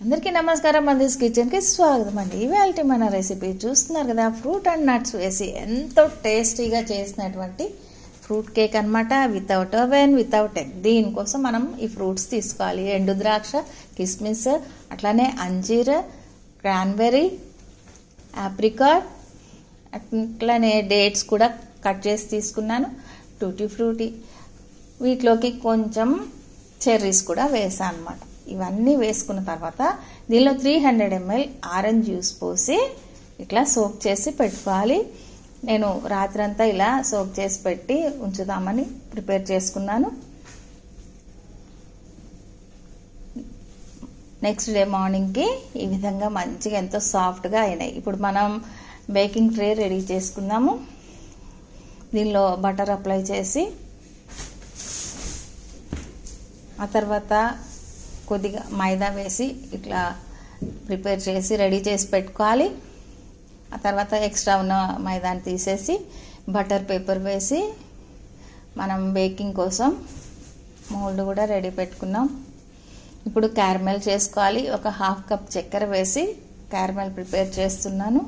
అందరికీ నమస్కారం. మందిస్ కిచెన్కి స్వాగతం అండి. ఇవాళ మన రెసిపీ చూస్తున్నారు కదా, ఫ్రూట్ అండ్ నట్స్ వేసి ఎంతో టేస్టీగా చేసినటువంటి ఫ్రూట్ కేక్ అనమాట. Without oven, without egg. దీనికోసం మనం ఈ ఫ్రూట్స్ తీసుకోవాలి. ఎండు ద్రాక్ష, కిస్మిస్, అట్లానే అంజీర్, క్రాన్బెర్రీ, ఆప్రికాట్, అట్లానే డేట్స్ కూడా కట్ చేసి తీసుకున్నాను, టూటీ ఫ్రూటీ. వీటిలోకి కొంచెం చెర్రీస్ కూడా వేసాను అనమాట. ఇవన్నీ వేసుకున్న తర్వాత దీనిలో 300 ml ఆరెంజ్ జ్యూస్ పోసి ఇట్లా సోక్ చేసి పెట్టుకోవాలి. నేను రాత్రంతా ఇలా సోక్ చేసి పెట్టి ఉంచుదామని ప్రిపేర్ చేసుకున్నాను. నెక్స్ట్ డే మార్నింగ్కి ఈ విధంగా మంచిగా ఎంతో సాఫ్ట్గా అయినాయి. ఇప్పుడు మనం బేకింగ్ ట్రే రెడీ చేసుకుందాము. దీనిలో బటర్ అప్లై చేసి ఆ తర్వాత కొద్దిగా మైదా వేసి ఇట్లా ప్రిపేర్ చేసి రెడీ చేసి పెట్టుకోవాలి. ఆ తర్వాత ఎక్స్ట్రా ఉన్న మైదాని తీసేసి బటర్ పేపర్ వేసి మనం బేకింగ్ కోసం మోల్డ్ కూడా రెడీ పెట్టుకున్నాం. ఇప్పుడు క్యారమెల్ చేసుకోవాలి. ఒక 1/2 కప్ చక్కెర వేసి క్యారమెల్ ప్రిపేర్ చేస్తున్నాను.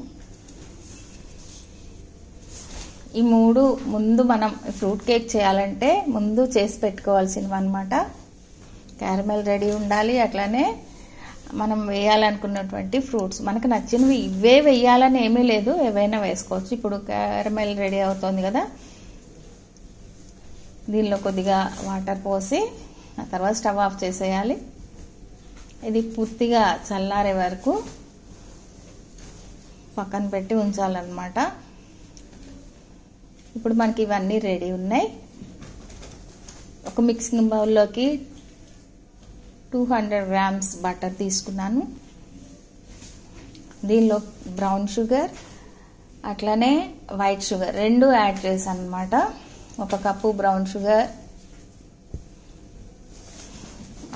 ఈ మూడు ముందు మనం ఫ్రూట్ కేక్ చేయాలంటే ముందు చేసి పెట్టుకోవాల్సినవి అన్నమాట. క్యారమెల్ రెడీ ఉండాలి. అట్లానే మనం వేయాలనుకున్నటువంటి ఫ్రూట్స్ మనకు నచ్చినవి ఇవే వేయాలని ఏమీ లేదు, ఏవైనా వేసుకోవచ్చు. ఇప్పుడు క్యారమెల్ రెడీ అవుతుంది కదా, దీనిలో కొద్దిగా వాటర్ పోసి ఆ తర్వాత స్టవ్ ఆఫ్ చేసేయాలి. ఇది పూర్తిగా చల్లారే వరకు పక్కన పెట్టి ఉంచాలన్నమాట. ఇప్పుడు మనకి ఇవన్నీ రెడీ ఉన్నాయి. ఒక మిక్సింగ్ బౌల్లోకి 200 grams బటర్ తీసుకున్నాను. దీనిలో బ్రౌన్ షుగర్ అట్లానే వైట్ షుగర్ రెండు యాడ్ చేశాను అనమాట. 1 కప్పు బ్రౌన్ షుగర్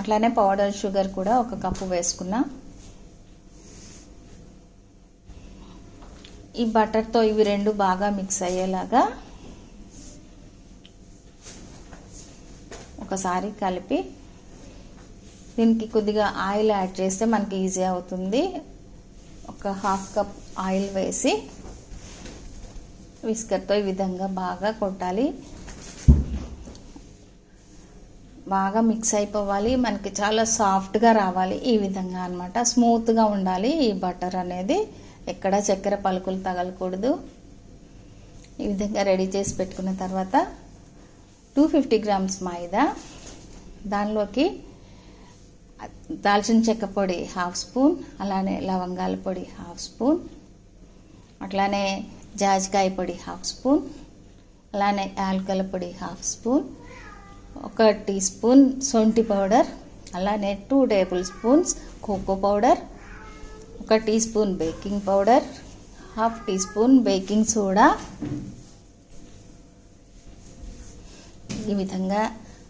అట్లానే పౌడర్ షుగర్ కూడా 1 కప్పు వేసుకున్నా. ఈ బటర్తో ఇవి రెండు బాగా మిక్స్ అయ్యేలాగా ఒకసారి కలిపి దీనికి కొద్దిగా ఆయిల్ యాడ్ చేస్తే మనకి ఈజీ అవుతుంది. ఒక 1/2 కప్ ఆయిల్ వేసి విస్కర్తో ఈ విధంగా బాగా కొట్టాలి. బాగా మిక్స్ అయిపోవాలి. మనకి చాలా సాఫ్ట్గా రావాలి. ఈ విధంగా అన్నమాట. స్మూత్గా ఉండాలి ఈ బటర్ అనేది. ఎక్కడ చక్కెర పలుకులు తగలకూడదు. ఈ విధంగా రెడీ చేసి పెట్టుకున్న తర్వాత 250 grams మైదా, దానిలోకి దాల్చిన చెక్క పొడి 1/2 స్పూన్, అలానే లవంగాల పొడి 1/2 స్పూన్, అట్లానే జాజికాయ పొడి 1/2 స్పూన్, అలానే యాలకుల పొడి 1/2 స్పూన్, 1 టీ స్పూన్ సొంటి పౌడర్, అలానే 2 tablespoons cocoa powder, 1 teaspoon baking powder, 1/2 teaspoon baking soda. ఈ విధంగా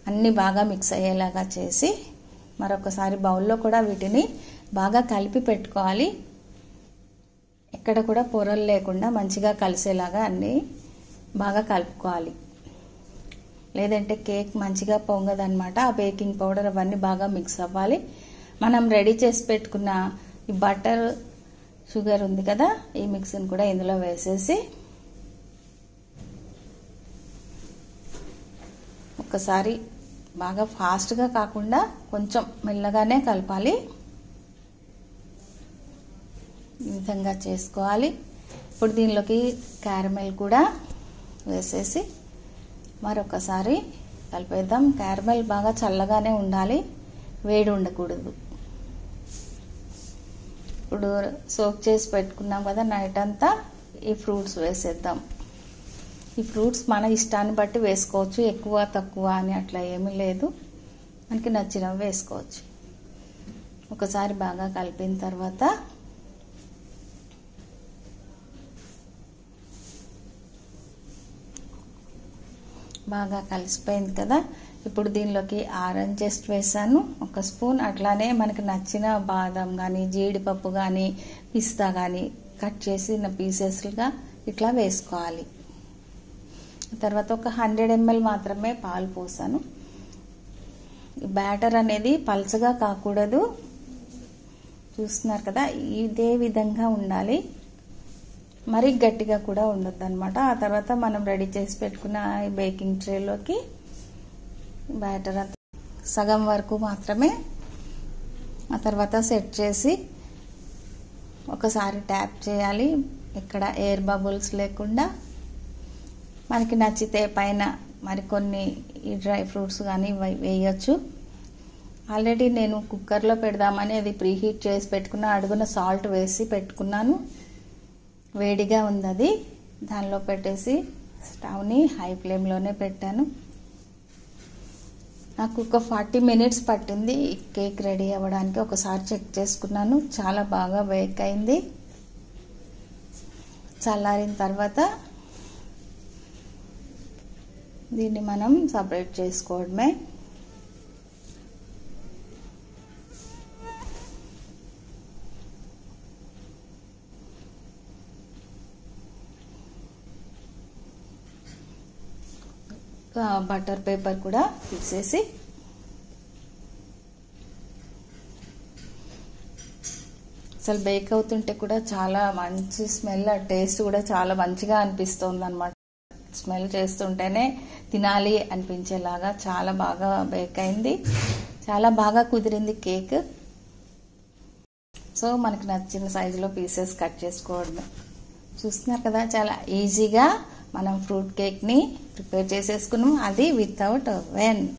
అన్ని బాగా మిక్స్ అయ్యేలాగా చేసి మరొకసారి బౌల్లో కూడా వీటిని బాగా కలిపి పెట్టుకోవాలి. ఎక్కడ కూడా పొరలు లేకుండా మంచిగా కలిసేలాగా అన్ని బాగా కలుపుకోవాలి. లేదంటే కేక్ మంచిగా పొంగదన్నమాట. ఆ బేకింగ్ పౌడర్ అవన్నీ బాగా మిక్స్ అవ్వాలి. మనం రెడీ చేసి పెట్టుకున్న ఈ బటర్ షుగర్ ఉంది కదా, ఈ మిక్స్ని కూడా ఇందులో వేసేసి ఒక్కసారి బాగా ఫాస్ట్గా కాకుండా కొంచెం మెల్లగానే కలపాలి. ఈ విధంగా చేసుకోవాలి. ఇప్పుడు దీనిలోకి క్యారమెల్ కూడా వేసేసి మరొకసారి కలిపేద్దాం. క్యారమెల్ బాగా చల్లగానే ఉండాలి, వేడి ఉండకూడదు. ఇప్పుడు సోక్ చేసి పెట్టుకున్నాం కదా నైట్ అంతా, ఈ ఫ్రూట్స్ వేసేద్దాం. ఈ ఫ్రూట్స్ మన ఇష్టాన్ని బట్టి వేసుకోవచ్చు, ఎక్కువ తక్కువ అని అట్లా ఏమీ లేదు, మనకి నచ్చినవి వేసుకోవచ్చు. ఒకసారి బాగా కలిపిన తర్వాత బాగా కలిసిపోయింది కదా. ఇప్పుడు దీనిలోకి ఆరెంజ్ జెస్ట్ వేసాను 1 స్పూన్, అట్లానే మనకి నచ్చిన బాదం కానీ జీడిపప్పు కానీ పిస్తా కానీ కట్ చేసిన పీసెస్లుగా ఇట్లా వేసుకోవాలి. తర్వాత ఒక 100 ml మాత్రమే పాలు పోసాను. బ్యాటర్ అనేది పల్చగా కాకూడదు, చూస్తున్నారు కదా, ఇదే విధంగా ఉండాలి, మరీ గట్టిగా కూడా ఉండొద్దు అనమాట. ఆ తర్వాత మనం రెడీ చేసి పెట్టుకున్న ఈ బేకింగ్ ట్రేలోకి బ్యాటర్ సగం వరకు మాత్రమే, ఆ తర్వాత సెట్ చేసి ఒకసారి ట్యాప్ చేయాలి, ఇక్కడ ఎయిర్ బబుల్స్ లేకుండా. మనకి నచ్చితే పైన మరికొన్ని ఈ డ్రై ఫ్రూట్స్ కానీ వేయచ్చు. ఆల్రెడీ నేను కుక్కర్లో పెడదామని అది ప్రీహీట్ చేసి పెట్టుకున్న, అడుగున సాల్ట్ వేసి పెట్టుకున్నాను. వేడిగా ఉంది అది, దానిలో పెట్టేసి స్టవ్ని హై ఫ్లేమ్లోనే పెట్టాను. నాకు ఒక 40 మినిట్స్ పట్టింది ఈ కేక్ రెడీ అవ్వడానికి. ఒకసారి చెక్ చేసుకున్నాను, చాలా బాగా బేక్ అయింది. చల్లారిన తర్వాత దీన్ని మనం సపరేట్ చేసుకోవడమే. బటర్ పేపర్ కూడా తీసేసి అసలు బేక్ అవుతుంటే కూడా చాలా మంచి స్మెల్, టేస్ట్ కూడా చాలా మంచిగా అనిపిస్తుంది అనమాట. స్మెల్ చేస్తుంటేనే తినాలి అనిపించేలాగా చాలా బాగా బేక్ అయింది, చాలా బాగా కుదిరింది కేక్. సో మనకు నచ్చిన సైజులో పీసెస్ కట్ చేసుకోవడమే. చూస్తున్నారు కదా, చాలా ఈజీగా మనం ఫ్రూట్ కేక్ని ప్రిపేర్ చేసేసుకున్నాం, అది వితౌట్ ఓవెన్.